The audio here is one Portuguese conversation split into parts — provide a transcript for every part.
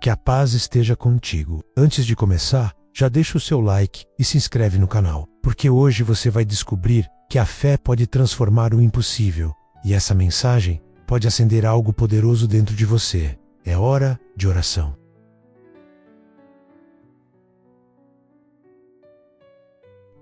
Que a paz esteja contigo. Antes de começar, já deixa o seu like e se inscreve no canal, porque hoje você vai descobrir que a fé pode transformar o impossível, e essa mensagem pode acender algo poderoso dentro de você. É hora de oração.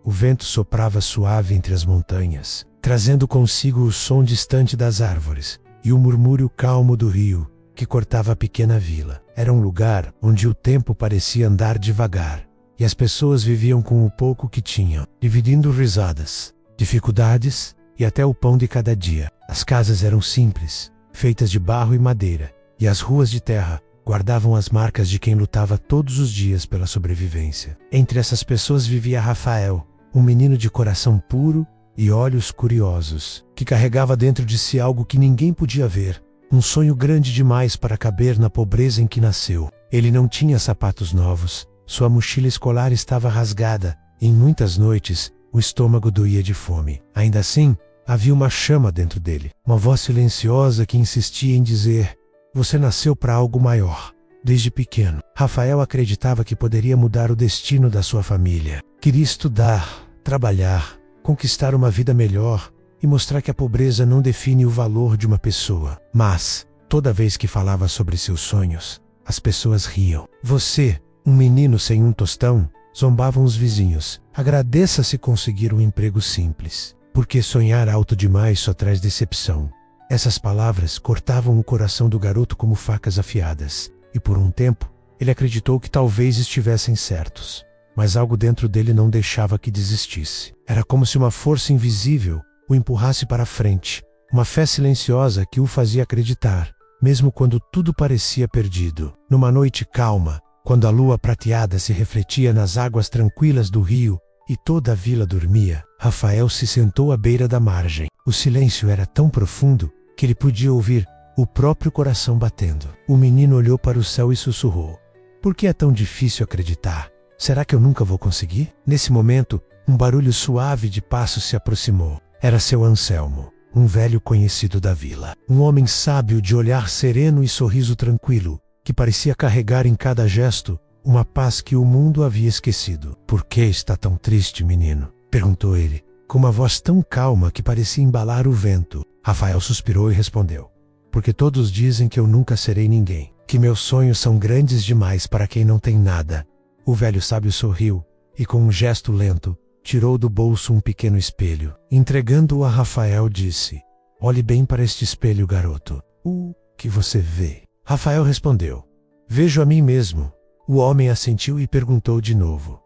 O vento soprava suave entre as montanhas, trazendo consigo o som distante das árvores e o murmúrio calmo do rio que cortava a pequena vila. Era um lugar onde o tempo parecia andar devagar, e as pessoas viviam com o pouco que tinham, dividindo risadas, dificuldades e até o pão de cada dia. As casas eram simples, feitas de barro e madeira, e as ruas de terra guardavam as marcas de quem lutava todos os dias pela sobrevivência. Entre essas pessoas vivia Rafael, um menino de coração puro e olhos curiosos, que carregava dentro de si algo que ninguém podia ver, um sonho grande demais para caber na pobreza em que nasceu. Ele não tinha sapatos novos, sua mochila escolar estava rasgada, e em muitas noites o estômago doía de fome. Ainda assim, havia uma chama dentro dele, uma voz silenciosa que insistia em dizer: "Você nasceu para algo maior." Desde pequeno, Rafael acreditava que poderia mudar o destino da sua família. Queria estudar, trabalhar, conquistar uma vida melhor e mostrar que a pobreza não define o valor de uma pessoa. Mas, toda vez que falava sobre seus sonhos, as pessoas riam. "Você, um menino sem um tostão?" zombavam os vizinhos. "Agradeça se conseguir um emprego simples, porque sonhar alto demais só traz decepção." Essas palavras cortavam o coração do garoto como facas afiadas, e por um tempo, ele acreditou que talvez estivessem certos. Mas algo dentro dele não deixava que desistisse. Era como se uma força invisível o empurrasse para frente, uma fé silenciosa que o fazia acreditar, mesmo quando tudo parecia perdido. Numa noite calma, quando a lua prateada se refletia nas águas tranquilas do rio e toda a vila dormia, Rafael se sentou à beira da margem. O silêncio era tão profundo que ele podia ouvir o próprio coração batendo. O menino olhou para o céu e sussurrou: "Por que é tão difícil acreditar? Será que eu nunca vou conseguir?" Nesse momento, um barulho suave de passos se aproximou. Era seu Anselmo, um velho conhecido da vila. Um homem sábio de olhar sereno e sorriso tranquilo, que parecia carregar em cada gesto uma paz que o mundo havia esquecido. "Por que está tão triste, menino?" perguntou ele, com uma voz tão calma que parecia embalar o vento. Rafael suspirou e respondeu: "Porque todos dizem que eu nunca serei ninguém, que meus sonhos são grandes demais para quem não tem nada." O velho sábio sorriu e, com um gesto lento, tirou do bolso um pequeno espelho. Entregando-o a Rafael, disse: "Olhe bem para este espelho, garoto. O que você vê?" Rafael respondeu: "Vejo a mim mesmo." O homem assentiu e perguntou de novo: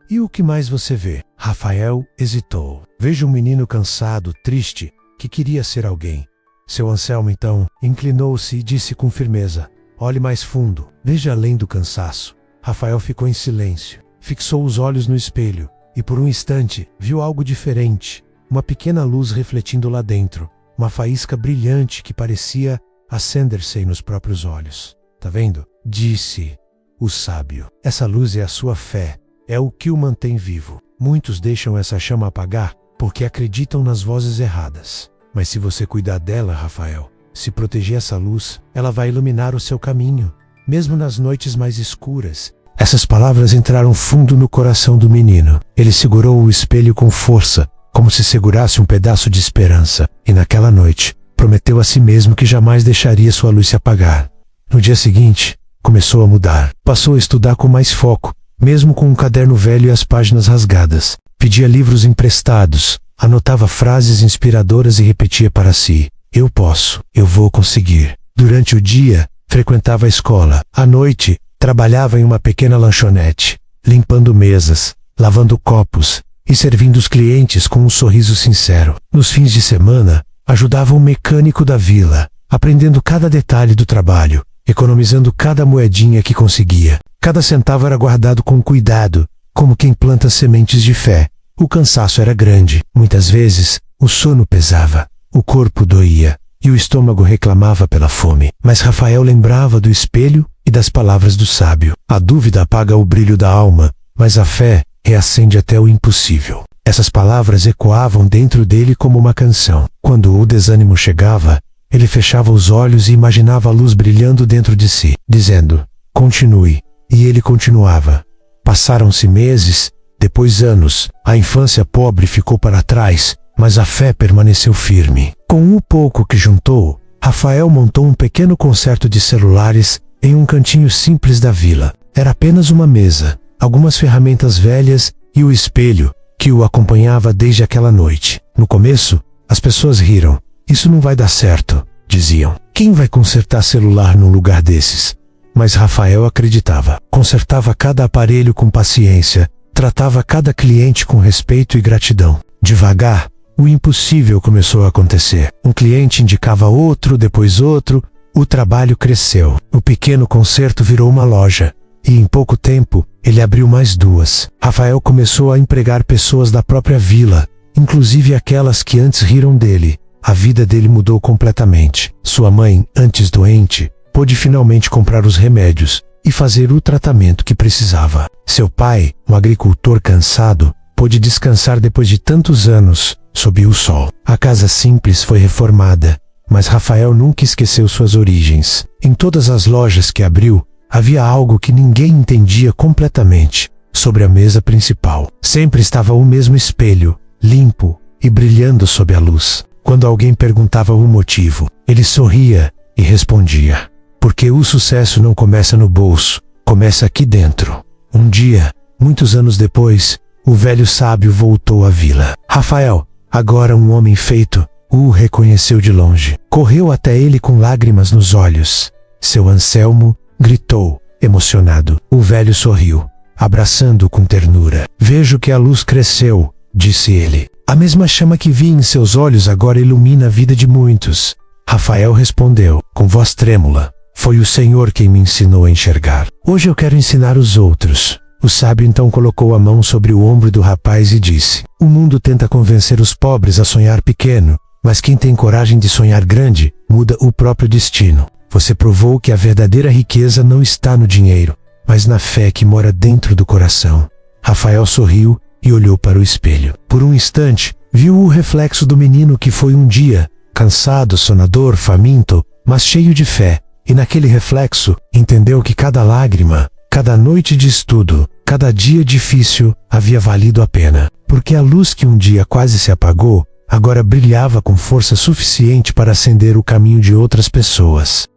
"E o que mais você vê?" Rafael hesitou. "Vejo um menino cansado, triste, que queria ser alguém." Seu Anselmo então inclinou-se e disse com firmeza: "Olhe mais fundo, veja além do cansaço." Rafael ficou em silêncio, fixou os olhos no espelho e por um instante viu algo diferente, uma pequena luz refletindo lá dentro, uma faísca brilhante que parecia acender-se nos próprios olhos. "Tá vendo?" disse o sábio. "Essa luz é a sua fé, é o que o mantém vivo. Muitos deixam essa chama apagar porque acreditam nas vozes erradas. Mas se você cuidar dela, Rafael, se proteger essa luz, ela vai iluminar o seu caminho, mesmo nas noites mais escuras." Essas palavras entraram fundo no coração do menino. Ele segurou o espelho com força, como se segurasse um pedaço de esperança, e naquela noite, prometeu a si mesmo que jamais deixaria sua luz se apagar. No dia seguinte, começou a mudar. Passou a estudar com mais foco, mesmo com um caderno velho e as páginas rasgadas. Pedia livros emprestados, anotava frases inspiradoras e repetia para si: "Eu posso, eu vou conseguir." Durante o dia, frequentava a escola. À noite, trabalhava em uma pequena lanchonete, limpando mesas, lavando copos e servindo os clientes com um sorriso sincero. Nos fins de semana, ajudava um mecânico da vila, aprendendo cada detalhe do trabalho, economizando cada moedinha que conseguia. Cada centavo era guardado com cuidado, como quem planta sementes de fé. O cansaço era grande. Muitas vezes, o sono pesava, o corpo doía e o estômago reclamava pela fome. Mas Rafael lembrava do espelho e das palavras do sábio. A dúvida apaga o brilho da alma, mas a fé reacende até o impossível. Essas palavras ecoavam dentro dele como uma canção. Quando o desânimo chegava, ele fechava os olhos e imaginava a luz brilhando dentro de si, dizendo: continue. E ele continuava. Passaram-se meses, depois anos. A infância pobre ficou para trás, mas a fé permaneceu firme. Com o pouco que juntou, Rafael montou um pequeno concerto de celulares em um cantinho simples da vila. Era apenas uma mesa, algumas ferramentas velhas e o espelho que o acompanhava desde aquela noite. No começo, as pessoas riram. Isso não vai dar certo, diziam. Quem vai consertar celular num lugar desses? Mas Rafael acreditava. Consertava cada aparelho com paciência, tratava cada cliente com respeito e gratidão. Devagar, o impossível começou a acontecer. Um cliente indicava outro, depois outro. O trabalho cresceu. O pequeno concerto virou uma loja. E em pouco tempo, ele abriu mais 2. Rafael começou a empregar pessoas da própria vila, inclusive aquelas que antes riram dele. A vida dele mudou completamente. Sua mãe, antes doente, pôde finalmente comprar os remédios e fazer o tratamento que precisava. Seu pai, um agricultor cansado, pôde descansar depois de tantos anos sob o sol. A casa simples foi reformada, mas Rafael nunca esqueceu suas origens. Em todas as lojas que abriu, havia algo que ninguém entendia completamente. Sobre a mesa principal, sempre estava o mesmo espelho, limpo e brilhando sob a luz. Quando alguém perguntava o motivo, ele sorria e respondia: porque o sucesso não começa no bolso, começa aqui dentro. Um dia, muitos anos depois, o velho sábio voltou à vila. Rafael, agora um homem feito, o reconheceu de longe. Correu até ele com lágrimas nos olhos. Seu Anselmo, gritou, emocionado. O velho sorriu, abraçando-o com ternura. Vejo que a luz cresceu, disse ele. A mesma chama que vi em seus olhos agora ilumina a vida de muitos. Rafael respondeu, com voz trêmula: foi o Senhor quem me ensinou a enxergar. Hoje eu quero ensinar os outros. O sábio então colocou a mão sobre o ombro do rapaz e disse: o mundo tenta convencer os pobres a sonhar pequeno, mas quem tem coragem de sonhar grande, muda o próprio destino. Você provou que a verdadeira riqueza não está no dinheiro, mas na fé que mora dentro do coração. Rafael sorriu e olhou para o espelho. Por um instante, viu o reflexo do menino que foi um dia, cansado, sonador, faminto, mas cheio de fé. E naquele reflexo, entendeu que cada lágrima, cada noite de estudo, cada dia difícil havia valido a pena. Porque a luz que um dia quase se apagou, agora brilhava com força suficiente para acender o caminho de outras pessoas.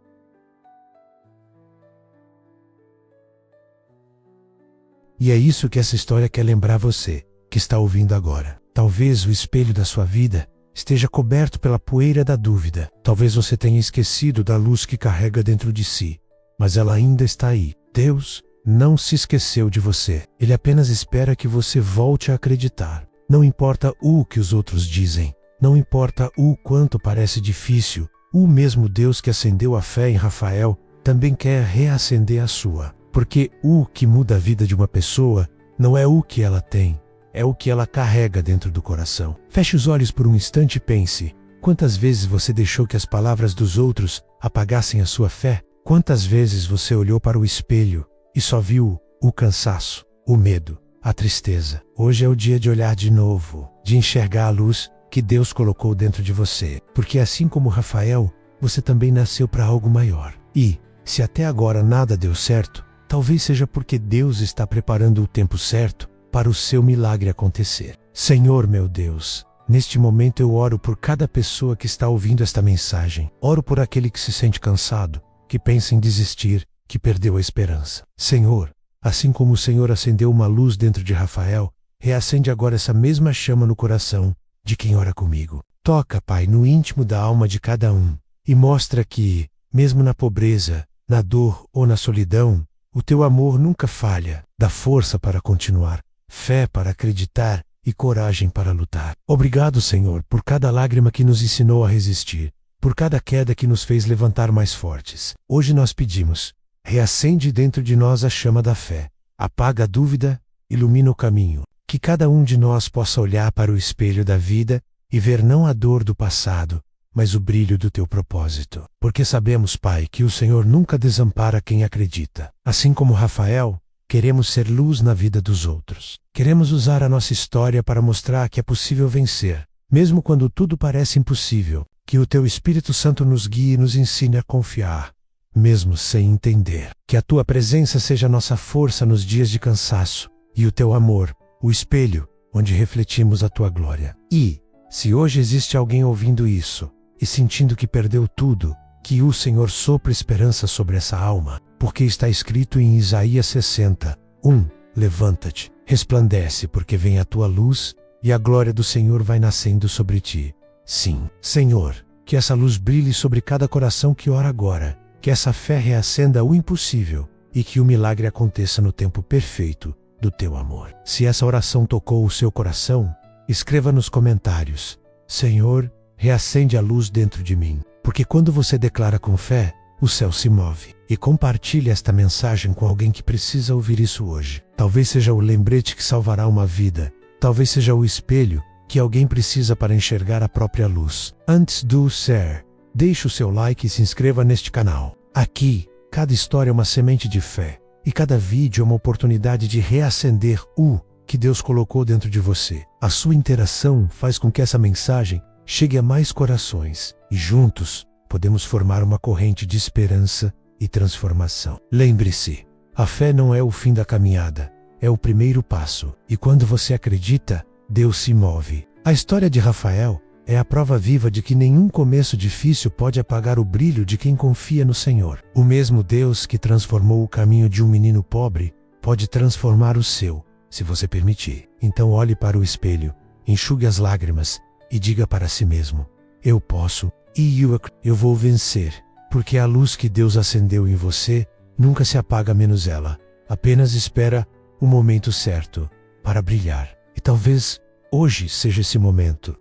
E é isso que essa história quer lembrar você, que está ouvindo agora. Talvez o espelho da sua vida esteja coberto pela poeira da dúvida. Talvez você tenha esquecido da luz que carrega dentro de si, mas ela ainda está aí. Deus não se esqueceu de você. Ele apenas espera que você volte a acreditar. Não importa o que os outros dizem, não importa o quanto parece difícil, o mesmo Deus que acendeu a fé em Rafael também quer reacender a sua. Porque o que muda a vida de uma pessoa não é o que ela tem, é o que ela carrega dentro do coração. Feche os olhos por um instante e pense: quantas vezes você deixou que as palavras dos outros apagassem a sua fé? Quantas vezes você olhou para o espelho e só viu o cansaço, o medo, a tristeza? Hoje é o dia de olhar de novo, de enxergar a luz que Deus colocou dentro de você. Porque assim como Rafael, você também nasceu para algo maior. E, se até agora nada deu certo, talvez seja porque Deus está preparando o tempo certo para o seu milagre acontecer. Senhor meu Deus, neste momento eu oro por cada pessoa que está ouvindo esta mensagem. Oro por aquele que se sente cansado, que pensa em desistir, que perdeu a esperança. Senhor, assim como o Senhor acendeu uma luz dentro de Rafael, reacende agora essa mesma chama no coração de quem ora comigo. Toca, Pai, no íntimo da alma de cada um e mostra que, mesmo na pobreza, na dor ou na solidão, o teu amor nunca falha. Dá força para continuar, fé para acreditar e coragem para lutar. Obrigado, Senhor, por cada lágrima que nos ensinou a resistir, por cada queda que nos fez levantar mais fortes. Hoje nós pedimos: reacende dentro de nós a chama da fé, apaga a dúvida, ilumina o caminho. Que cada um de nós possa olhar para o espelho da vida e ver não a dor do passado, mas o brilho do teu propósito. Porque sabemos, Pai, que o Senhor nunca desampara quem acredita. Assim como Rafael, queremos ser luz na vida dos outros. Queremos usar a nossa história para mostrar que é possível vencer, mesmo quando tudo parece impossível. Que o teu Espírito Santo nos guie e nos ensine a confiar, mesmo sem entender. Que a tua presença seja nossa força nos dias de cansaço, e o teu amor, o espelho, onde refletimos a tua glória. E, se hoje existe alguém ouvindo isso, e sentindo que perdeu tudo, que o Senhor sopre esperança sobre essa alma, porque está escrito em Isaías 60, 1, levanta-te, resplandece, porque vem a tua luz, e a glória do Senhor vai nascendo sobre ti. Sim, Senhor, que essa luz brilhe sobre cada coração que ora agora, que essa fé reacenda o impossível, e que o milagre aconteça no tempo perfeito do teu amor. Se essa oração tocou o seu coração, escreva nos comentários: Senhor, reacende a luz dentro de mim. Porque quando você declara com fé, o céu se move. E compartilhe esta mensagem com alguém que precisa ouvir isso hoje. Talvez seja o lembrete que salvará uma vida. Talvez seja o espelho que alguém precisa para enxergar a própria luz. Antes do share, deixe o seu like e se inscreva neste canal. Aqui, cada história é uma semente de fé. E cada vídeo é uma oportunidade de reacender o que Deus colocou dentro de você. A sua interação faz com que essa mensagem chegue a mais corações. E juntos, podemos formar uma corrente de esperança e transformação. Lembre-se, a fé não é o fim da caminhada, é o primeiro passo. E quando você acredita, Deus se move. A história de Rafael é a prova viva de que nenhum começo difícil pode apagar o brilho de quem confia no Senhor. O mesmo Deus que transformou o caminho de um menino pobre pode transformar o seu, se você permitir. Então olhe para o espelho, enxugue as lágrimas e diga para si mesmo: eu posso e eu vou vencer, porque a luz que Deus acendeu em você nunca se apaga menos ela. Apenas espera o momento certo para brilhar. E talvez hoje seja esse momento.